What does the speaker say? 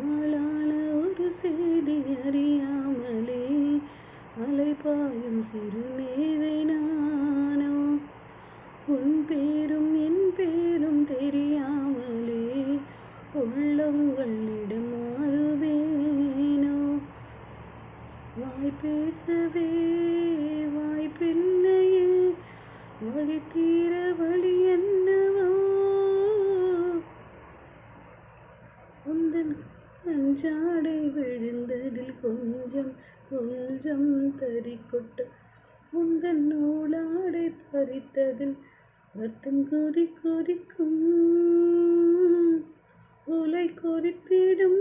ஆளான ஒரு செய்தி அறியாமலே அலைபாயும் சிறுமேதை நானோ. உன் பேரும் என் பேரும் தெரியாமலே உள்ளங்களிடம் மாறுவேனோ. வாய் பேசவே வாய்ப்பில்லையே, வழி தீர வழி என்னவோ. உந்தன் கஞ்சாடை விழுந்ததில் கொஞ்சம் கொஞ்சம் தறிக்கொட்ட, உந்தன் நூலாடை பறித்ததில் ரத்தம் கொதிக்கும். உலை கொதித்திடும்